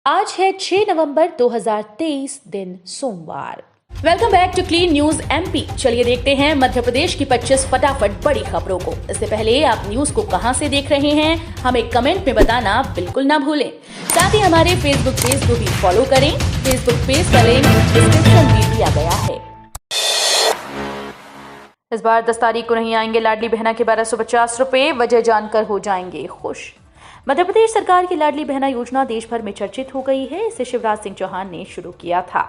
आज है 6 नवंबर 2023 दिन सोमवार। Welcome back to Clean News MP. चलिए देखते हैं मध्य प्रदेश की 25 फटाफट बड़ी खबरों को। इससे पहले आप न्यूज को कहां से देख रहे हैं हमें कमेंट में बताना बिल्कुल ना भूलें। साथ ही हमारे फेसबुक पेज को भी फॉलो करें। फेसबुक पेज का लिंक डिस्क्रिप्शन में दिया गया है। इस बार 10 तारीख को नहीं आएंगे लाडली बहना के 1250 रुपए, वजह जानकर हो जाएंगे खुश। मध्य प्रदेश सरकार की लाडली बहना योजना देश भर में चर्चित हो गई है। इसे शिवराज सिंह चौहान ने शुरू किया था।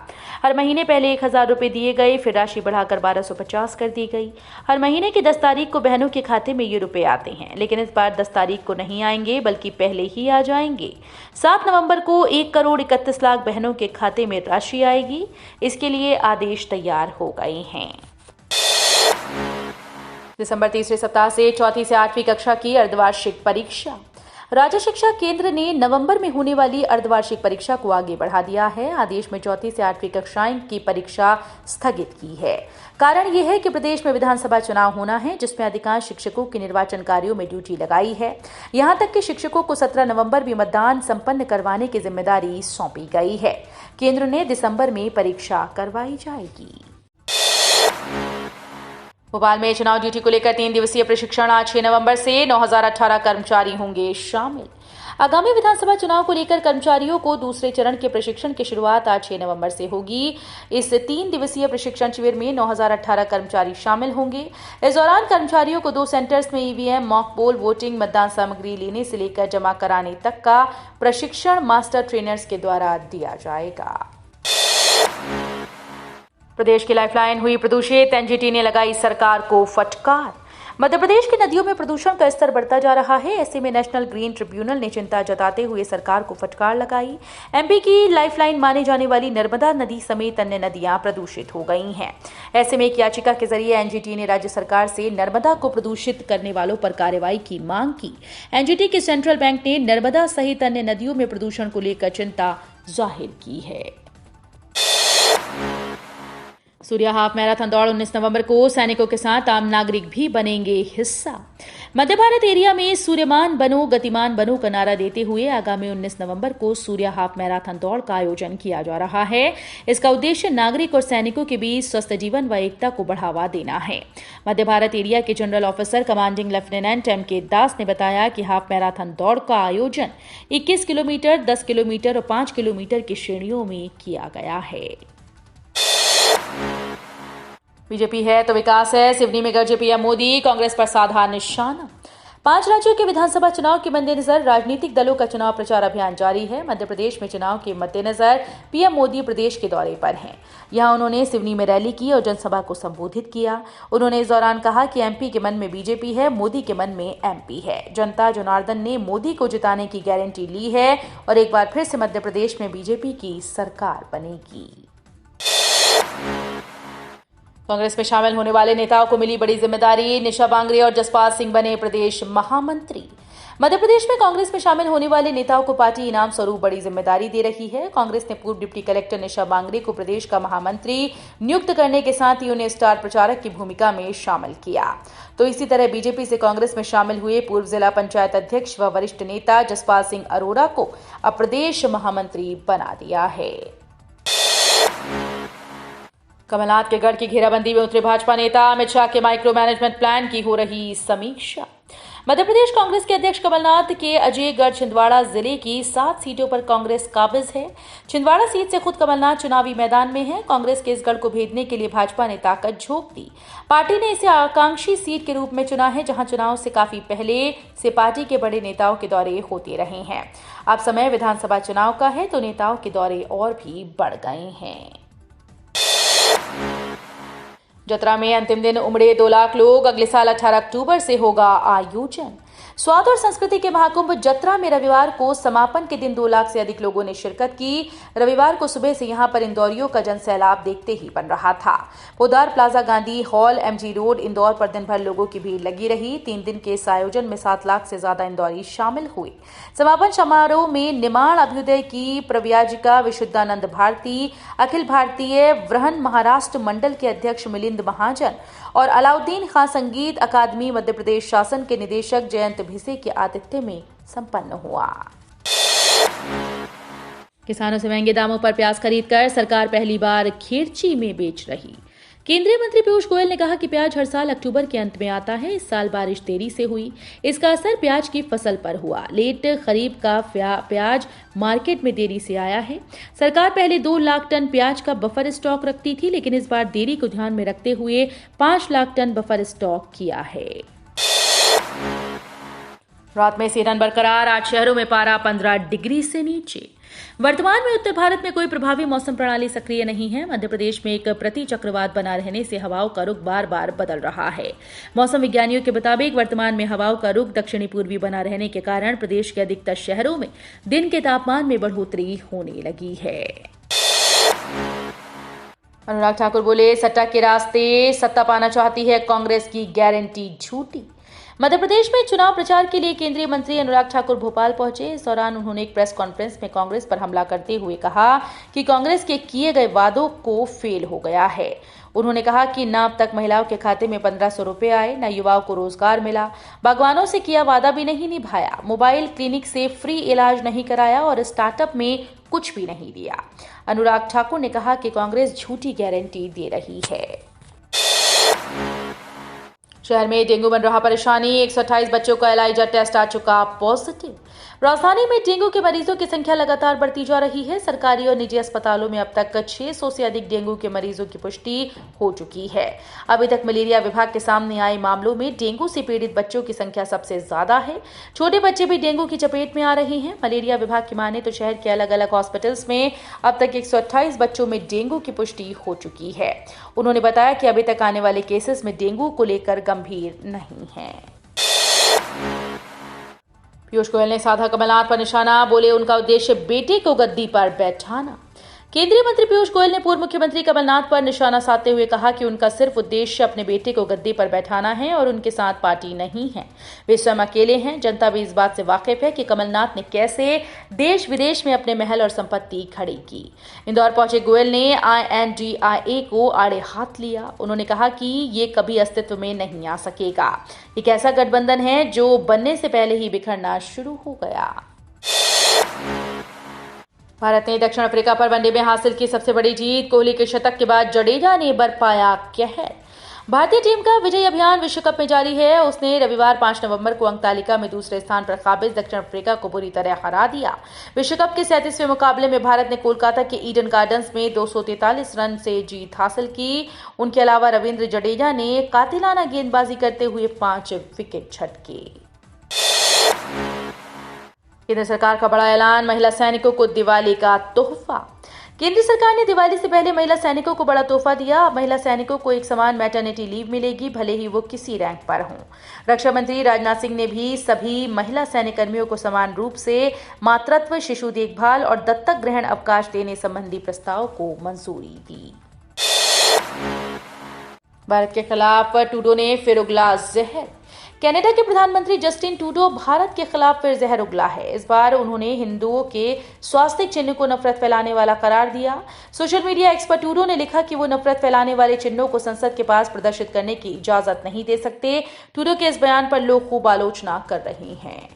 हर महीने पहले 1000 रुपए दिए गए, फिर राशि बढ़ाकर 1250 कर दी गई। हर महीने की 10 तारीख को बहनों के खाते में ये रुपए आते हैं, लेकिन इस बार 10 तारीख को नहीं आएंगे बल्कि पहले ही आ जाएंगे। 7 नवंबर को 1 करोड़ 31 लाख बहनों के खाते में राशि आएगी। इसके लिए आदेश तैयार हो गए हैं। दिसंबर तीसरे सप्ताह से चौथी से 8वीं कक्षा की अर्धवार्षिक परीक्षा। राज्य शिक्षा केंद्र ने नवंबर में होने वाली अर्धवार्षिक परीक्षा को आगे बढ़ा दिया है। आदेश में चौथी से 8वीं कक्षाएं की परीक्षा स्थगित की है। कारण यह है कि प्रदेश में विधानसभा चुनाव होना है, जिसमें अधिकांश शिक्षकों की निर्वाचन कार्यों में ड्यूटी लगाई है। यहां तक कि शिक्षकों को 17 नवंबर भी मतदान संपन्न करवाने की जिम्मेदारी सौंपी गई है। केंद्र ने दिसंबर में परीक्षा करवाई जाएगी। भोपाल में चुनाव ड्यूटी को लेकर 3 दिवसीय प्रशिक्षण। आज 6 नवंबर से 9018 कर्मचारी होंगे शामिल। आगामी विधानसभा चुनाव को लेकर कर्मचारियों को दूसरे चरण के प्रशिक्षण की शुरुआत आज 6 नवंबर से होगी। इस 3 दिवसीय प्रशिक्षण शिविर में 9018 कर्मचारी शामिल होंगे। इस दौरान कर्मचारियों को 2 सेंटर्स में ईवीएम, मॉक पोल वोटिंग, मतदान सामग्री लेने से लेकर जमा कराने तक का प्रशिक्षण मास्टर ट्रेनर्स के द्वारा दिया जाएगा। प्रदेश की लाइफलाइन हुई प्रदूषित, एनजीटी ने लगाई सरकार को फटकार। मध्य प्रदेश की नदियों में प्रदूषण का स्तर बढ़ता जा रहा है। ऐसे में नेशनल ग्रीन ट्रिब्यूनल ने चिंता जताते हुए सरकार को फटकार लगाई। एमपी की लाइफलाइन माने जाने वाली नर्मदा नदी समेत अन्य नदियां प्रदूषित हो गई हैं। ऐसे में एक याचिका के जरिए एनजीटी ने राज्य सरकार से नर्मदा को प्रदूषित करने वालों पर कार्रवाई की मांग की। एनजीटी के सेंट्रल बैंक ने नर्मदा सहित अन्य नदियों में प्रदूषण को लेकर चिंता जाहिर की है। सूर्या हाफ मैराथन दौड़ 19 नवंबर को। सैनिकों के साथ आम नागरिक भी बनेंगे हिस्सा। मध्य भारत एरिया में सूर्यमान बनो गतिमान बनो का नारा देते हुए आगामी 19 नवंबर को सूर्या हाफ मैराथन दौड़ का आयोजन किया जा रहा है। इसका उद्देश्य नागरिक और सैनिकों के बीच स्वस्थ जीवन व एकता को बढ़ावा देना है। मध्य भारत एरिया के general officer commanding lieutenant M K. Das ने बताया कि हाफ मैराथन दौड़ का आयोजन 21 किलोमीटर, 10 किलोमीटर और 5 किलोमीटर की श्रेणियों में किया गया है। बीजेपी है तो विकास है, सिवनी में गरजे पीएम मोदी। कांग्रेस पर साधा निशाना। 5 राज्यों के विधानसभा चुनाव के मद्देनजर राजनीतिक दलों का चुनाव प्रचार अभियान जारी है। मध्य प्रदेश में चुनाव के मद्देनजर पीएम मोदी प्रदेश के दौरे पर हैं। यहां उन्होंने सिवनी में रैली की और जनसभा को संबोधित किया। उन्होंने इस दौरान कहा कि एमपी के मन में बीजेपी है, मोदी के मन में एमपी है। जनता जनार्दन ने मोदी को जिताने की गारंटी ली है और एक बार फिर से मध्य प्रदेश में बीजेपी की सरकार बनेगी। कांग्रेस में शामिल होने वाले नेताओं को मिली बड़ी जिम्मेदारी। निशा बांगरे और जसपाल सिंह बने प्रदेश महामंत्री। मध्य प्रदेश में कांग्रेस में शामिल होने वाले नेताओं को पार्टी इनाम स्वरूप बड़ी जिम्मेदारी दे रही है। कांग्रेस ने पूर्व डिप्टी कलेक्टर निशा बांगरे को प्रदेश का महामंत्री नियुक्त करने के साथ ही उन्हें स्टार प्रचारक की भूमिका में शामिल किया। तो इसी तरह बीजेपी से कांग्रेस में शामिल हुए पूर्व जिला पंचायत अध्यक्ष व वरिष्ठ नेता जसपाल सिंह अरोड़ा को अब प्रदेश महामंत्री बना दिया है। कमलनाथ के गढ़ की घेराबंदी में उतरे भाजपा नेता। अमित शाह के माइक्रो मैनेजमेंट प्लान की हो रही समीक्षा। मध्य प्रदेश कांग्रेस के अध्यक्ष कमलनाथ के अजयगढ़ छिंदवाड़ा जिले की 7 सीटों पर कांग्रेस काबिज है। छिंदवाड़ा सीट से खुद कमलनाथ चुनावी मैदान में है। कांग्रेस के इस गढ़ को भेदने के लिए भाजपा ने ताकत झोंक दी। पार्टी ने इसे आकांक्षी सीट के रूप में चुना है, जहां चुनाव से काफी पहले से पार्टी के बड़े नेताओं के दौरे होते रहे हैं। अब समय विधानसभा चुनाव का है तो नेताओं के दौरे और भी बढ़ गए हैं। जतरा में अंतिम दिन उमड़े 2 लाख लोग। अगले साल 18 अक्टूबर से होगा आयोजन। स्वाद और संस्कृति के महाकुंभ जतरा में रविवार को समापन के दिन 2 लाख से अधिक लोगों ने शिरकत की। रविवार को सुबह से यहां पर इंदौरियों का जनसैलाब देखते ही बन रहा था। Podar Plaza, Gandhi Hall, MG Road, Indore पर दिन भर लोगों की भीड़ लगी रही। 3 दिन के इस आयोजन में 7 लाख से ज्यादा इंदौरी शामिल हुए। समापन समारोह में निमाड़ अभ्युदय की प्रव्याजिका विशुद्धानंद भारती, अखिल भारतीय वृहन महाराष्ट्र मंडल के अध्यक्ष मिलिंद महाजन और अलाउद्दीन खां संगीत अकादमी मध्य प्रदेश शासन के निदेशक जयंत भिसे के आतिथ्य में संपन्न हुआ। किसानों से महंगे दामों पर प्याज खरीदकर सरकार पहली बार खेरची में बेच रही। केंद्रीय मंत्री पीयूष गोयल ने कहा कि प्याज हर साल अक्टूबर के अंत में आता है। इस साल बारिश देरी से हुई, इसका असर प्याज की फसल पर हुआ। लेट खरीफ का प्याज मार्केट में देरी से आया है। सरकार पहले 2 लाख टन प्याज का बफर स्टॉक रखती थी, लेकिन इस बार देरी को ध्यान में रखते हुए 5 लाख टन बफर स्टॉक किया है। रात में सेहरन बरकरार, 8 शहरों में पारा 15 डिग्री से नीचे। वर्तमान में उत्तर भारत में कोई प्रभावी मौसम प्रणाली सक्रिय नहीं है। मध्य प्रदेश में एक प्रति चक्रवात बना रहने से हवाओं का रुख बार बार बदल रहा है। मौसम विज्ञानियों के मुताबिक वर्तमान में हवाओं का रुख दक्षिणी पूर्वी बना रहने के कारण प्रदेश के अधिकतर शहरों में दिन के तापमान में बढ़ोतरी होने लगी है। अनुराग ठाकुर बोले, सट्टा के रास्ते सत्ता पाना चाहती है कांग्रेस की गारंटी झूठी। मध्य प्रदेश में चुनाव प्रचार के लिए केंद्रीय मंत्री अनुराग ठाकुर भोपाल पहुंचे। इस दौरान उन्होंने एक प्रेस कॉन्फ्रेंस में कांग्रेस पर हमला करते हुए कहा कि कांग्रेस के किए गए वादों को फेल हो गया है। उन्होंने कहा कि न अब तक महिलाओं के खाते में 1500 रुपए आए, न युवाओं को रोजगार मिला, बागवानों से किया वादा भी नहीं निभाया, मोबाइल क्लिनिक से फ्री इलाज नहीं कराया और स्टार्टअप में कुछ भी नहीं दिया। अनुराग ठाकुर ने कहा कि कांग्रेस झूठी गारंटी दे रही है। शहर में डेंगू बन रहा परेशानी, 128 बच्चों का एलाइजा टेस्ट आ चुका पॉजिटिव। राजधानी में डेंगू के मरीजों की संख्या लगातार बढ़ती जा रही है। सरकारी और निजी अस्पतालों में अब तक 600 से अधिक डेंगू के मरीजों की पुष्टि हो चुकी है। अभी तक मलेरिया विभाग के सामने आए मामलों में डेंगू से पीड़ित बच्चों की संख्या सबसे ज्यादा है। छोटे बच्चे भी डेंगू की चपेट में आ रहे हैं। मलेरिया विभाग की माने तो शहर के अलग अलग हॉस्पिटल्स में अब तक 128 बच्चों में डेंगू की पुष्टि हो चुकी है। उन्होंने बताया कि अभी तक आने वाले केसेस में डेंगू को लेकर गंभीर नहीं है। पीयूष गोयल ने साधा कमलनाथ पर निशाना, बोले उनका उद्देश्य बेटे को गद्दी पर बैठाना। केंद्रीय मंत्री पीयूष गोयल ने पूर्व मुख्यमंत्री कमलनाथ पर निशाना साधते हुए कहा कि उनका सिर्फ उद्देश्य अपने बेटे को गद्दी पर बैठाना है और उनके साथ पार्टी नहीं है। वे स्वयं अकेले हैं। जनता भी इस बात से वाकिफ है कि कमलनाथ ने कैसे देश विदेश में अपने महल और संपत्ति खड़ी की। इंदौर पहुंचे गोयल ने INDIA को आड़े हाथ लिया। उन्होंने कहा कि ये कभी अस्तित्व में नहीं आ सकेगा। एक ऐसा गठबंधन है जो बनने से पहले ही बिखरना शुरू हो गया। भारत ने दक्षिण अफ्रीका पर वनडे में हासिल की सबसे बड़ी जीत। कोहली के शतक के बाद जडेजा ने बरपाया कहर। भारतीय टीम का विजयी अभियान विश्व कप में जारी है। उसने रविवार 5 नवंबर को अंक तालिका में दूसरे स्थान पर काबिज दक्षिण अफ्रीका को बुरी तरह हरा दिया। विश्व कप के 37वें मुकाबले में भारत ने कोलकाता के ईडन गार्डन्स में 243 रन से जीत हासिल की। उनके अलावा रविंद्र जडेजा ने कातिलाना गेंदबाजी करते हुए 5 विकेट झटके। केंद्र सरकार का बड़ा ऐलान, महिला सैनिकों को दिवाली का तोहफा। केंद्र सरकार ने दिवाली से पहले महिला सैनिकों को बड़ा तोहफा दिया। अब महिला सैनिकों को एक समान मैटरनिटी लीव मिलेगी, भले ही वो किसी रैंक पर हों। रक्षा मंत्री राजनाथ सिंह ने भी सभी महिला सैनिक कर्मियों को समान रूप से मातृत्व, शिशु देखभाल और दत्तक ग्रहण अवकाश देने संबंधी प्रस्ताव को मंजूरी दी। भारत के खिलाफ ट्रूडो ने फिर उगला जहर। कनाडा के प्रधानमंत्री जस्टिन ट्रूडो भारत के खिलाफ फिर जहर उगला है। इस बार उन्होंने हिंदुओं के स्वास्तिक चिन्ह को नफरत फैलाने वाला करार दिया। सोशल मीडिया एक्सपर्ट ट्रूडो ने लिखा कि वो नफरत फैलाने वाले चिन्हों को संसद के पास प्रदर्शित करने की इजाजत नहीं दे सकते। ट्रूडो के इस बयान पर लोग खूब आलोचना कर रहे हैं।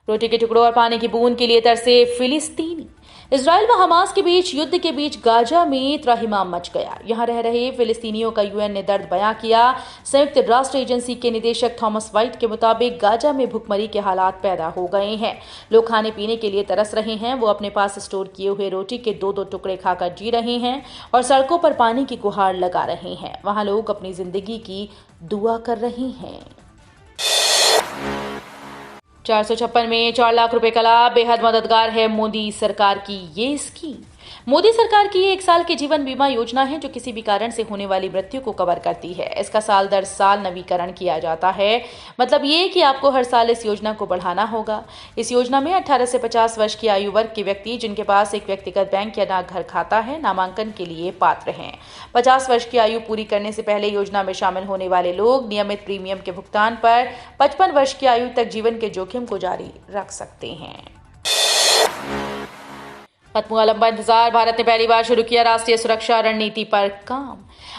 रोटी के टुकड़ों और पानी की बूंद के लिए तरसे फिलिस्तीनी। इजराइल व हमास के बीच युद्ध के बीच गाजा में त्राहिमाम मच गया। यहां रह रहे फिलिस्तीनियों का यूएन ने दर्द बयां किया। संयुक्त राष्ट्र एजेंसी के निदेशक थॉमस वाइट के मुताबिक गाजा में भुखमरी के हालात पैदा हो गए हैं। लोग खाने पीने के लिए तरस रहे हैं। वो अपने पास स्टोर किए हुए रोटी के 2-2 टुकड़े खाकर जी रहे हैं और सड़कों पर पानी की गुहार लगा रहे हैं। वहां लोग अपनी जिंदगी की दुआ कर रहे हैं। 456 में 4 लाख रुपए का लाभ, बेहद मददगार है मोदी सरकार की ये स्कीम। मोदी सरकार की ये 1 साल की जीवन बीमा योजना है जो किसी भी कारण से होने वाली मृत्यु को कवर करती है। इसका साल दर साल नवीकरण किया जाता है। मतलब ये कि आपको हर साल इस योजना को बढ़ाना होगा। इस योजना में 18 से 50 वर्ष की आयु वर्ग के व्यक्ति जिनके पास एक व्यक्तिगत बैंक या डाकघर खाता है नामांकन के लिए पात्र हैं। 50 वर्ष की आयु पूरी करने से पहले योजना में शामिल होने वाले लोग नियमित प्रीमियम के भुगतान पर 55 वर्ष की आयु तक जीवन के जोखिम को जारी रख सकते हैं। खत्म हुआ लंबा इंतजार। भारत ने पहली बार शुरू किया राष्ट्रीय सुरक्षा रणनीति पर काम।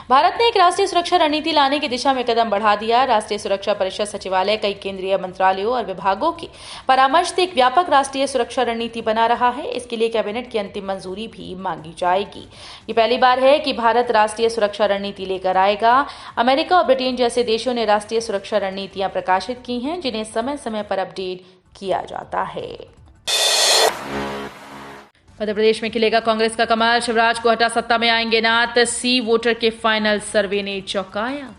भारत ने एक राष्ट्रीय सुरक्षा रणनीति लाने की दिशा में कदम बढ़ा दिया। राष्ट्रीय सुरक्षा परिषद सचिवालय कई केंद्रीय मंत्रालयों और विभागों की परामर्श से एक व्यापक राष्ट्रीय सुरक्षा रणनीति बना रहा है। इसके लिए कैबिनेट की अंतिम मंजूरी भी मांगी जाएगी। ये पहली बार है कि भारत राष्ट्रीय सुरक्षा रणनीति लेकर आएगा। अमेरिका और ब्रिटेन जैसे देशों ने राष्ट्रीय सुरक्षा रणनीतियां प्रकाशित की हैं, जिन्हें समय समय पर अपडेट किया जाता है। मध्य प्रदेश में खिलेगा कांग्रेस का कमल। शिवराज को हटा सत्ता में आएंगे नाथ। सी वोटर के फाइनल सर्वे ने चौंकाया।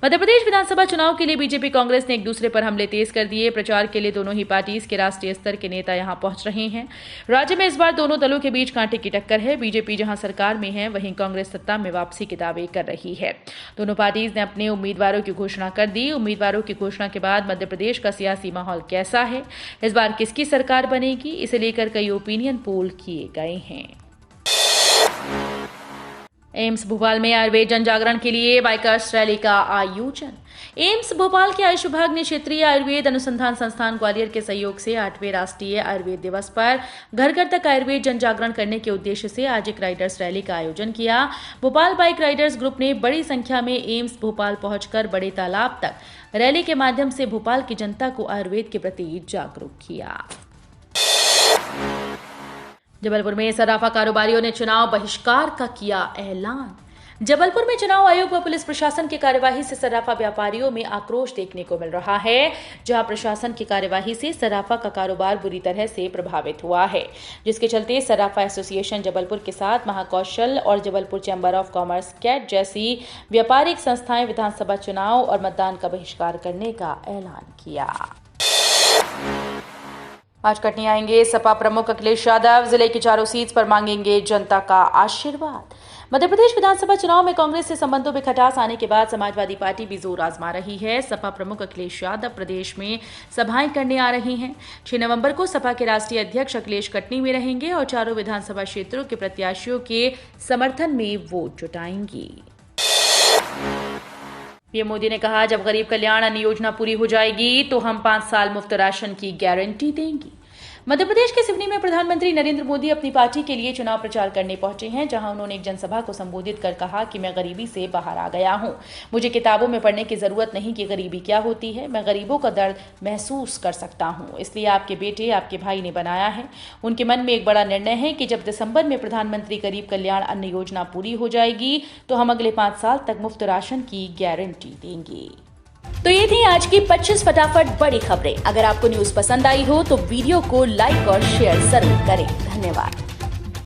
मध्य प्रदेश विधानसभा चुनाव के लिए बीजेपी कांग्रेस ने एक दूसरे पर हमले तेज कर दिए। प्रचार के लिए दोनों ही पार्टीज के राष्ट्रीय स्तर के नेता यहां पहुंच रहे हैं। राज्य में इस बार दोनों दलों के बीच कांटे की टक्कर है। बीजेपी जहां सरकार में है, वहीं कांग्रेस सत्ता में वापसी के दावे कर रही है। दोनों पार्टीज ने अपने उम्मीदवारों की घोषणा कर दी। उम्मीदवारों की घोषणा के बाद मध्य प्रदेश का सियासी माहौल कैसा है, इस बार किसकी सरकार बनेगी, इसे लेकर कई ओपिनियन पोल किए गए हैं। एम्स भोपाल में आयुर्वेद जन जागरण के लिए बाइकर्स रैली का आयोजन। एम्स भोपाल के आयुष विभाग ने क्षेत्रीय आयुर्वेद अनुसंधान संस्थान ग्वालियर के सहयोग से 8वें राष्ट्रीय आयुर्वेद दिवस पर घर घर तक आयुर्वेद जन जागरण करने के उद्देश्य से आज एक राइडर्स रैली का आयोजन किया। भोपाल बाइक राइडर्स ग्रुप ने बड़ी संख्या में एम्स भोपाल पहुंचकर बड़े तालाब तक रैली के माध्यम से भोपाल की जनता को आयुर्वेद के प्रति जागरूक किया। जबलपुर में सर्राफा कारोबारियों ने चुनाव बहिष्कार का किया ऐलान। जबलपुर में चुनाव आयोग व पुलिस प्रशासन की कार्यवाही से सर्राफा व्यापारियों में आक्रोश देखने को मिल रहा है। जहां प्रशासन की कार्यवाही से सर्राफा का कारोबार बुरी तरह से प्रभावित हुआ है, जिसके चलते सर्राफा एसोसिएशन जबलपुर के साथ महाकौशल और Jabalpur Chamber of Commerce CAT जैसी व्यापारिक संस्थाएं विधानसभा चुनाव और मतदान का बहिष्कार करने का ऐलान किया। आज कटनी आएंगे सपा प्रमुख अखिलेश यादव। जिले की चारों सीट्स पर मांगेंगे जनता का आशीर्वाद। मध्य प्रदेश विधानसभा चुनाव में कांग्रेस से संबंधों में खटास आने के बाद समाजवादी पार्टी भी जोर आजमा रही है। सपा प्रमुख अखिलेश यादव प्रदेश में सभाएं करने आ रहे हैं। 6 नवंबर को सपा के राष्ट्रीय अध्यक्ष अखिलेश कटनी में रहेंगे और चारों विधानसभा क्षेत्रों के प्रत्याशियों के समर्थन में वोट जुटाएंगी। पीएम मोदी ने कहा, जब गरीब कल्याण अन्न योजना पूरी हो जाएगी तो हम 5 साल मुफ्त राशन की गारंटी देंगे। मध्य प्रदेश के सिवनी में प्रधानमंत्री नरेंद्र मोदी अपनी पार्टी के लिए चुनाव प्रचार करने पहुंचे हैं, जहां उन्होंने एक जनसभा को संबोधित कर कहा कि मैं गरीबी से बाहर आ गया हूं। मुझे किताबों में पढ़ने की जरूरत नहीं कि गरीबी क्या होती है। मैं गरीबों का दर्द महसूस कर सकता हूं। इसलिए आपके बेटे, आपके भाई ने बनाया है। उनके मन में एक बड़ा निर्णय है कि जब दिसंबर में प्रधानमंत्री गरीब कल्याण अन्न योजना पूरी हो जाएगी तो हम अगले 5 साल तक मुफ्त राशन की गारंटी देंगे। तो ये थी आज की 25 फटाफट बड़ी खबरें। अगर आपको न्यूज पसंद आई हो तो वीडियो को लाइक और शेयर जरूर करें। धन्यवाद।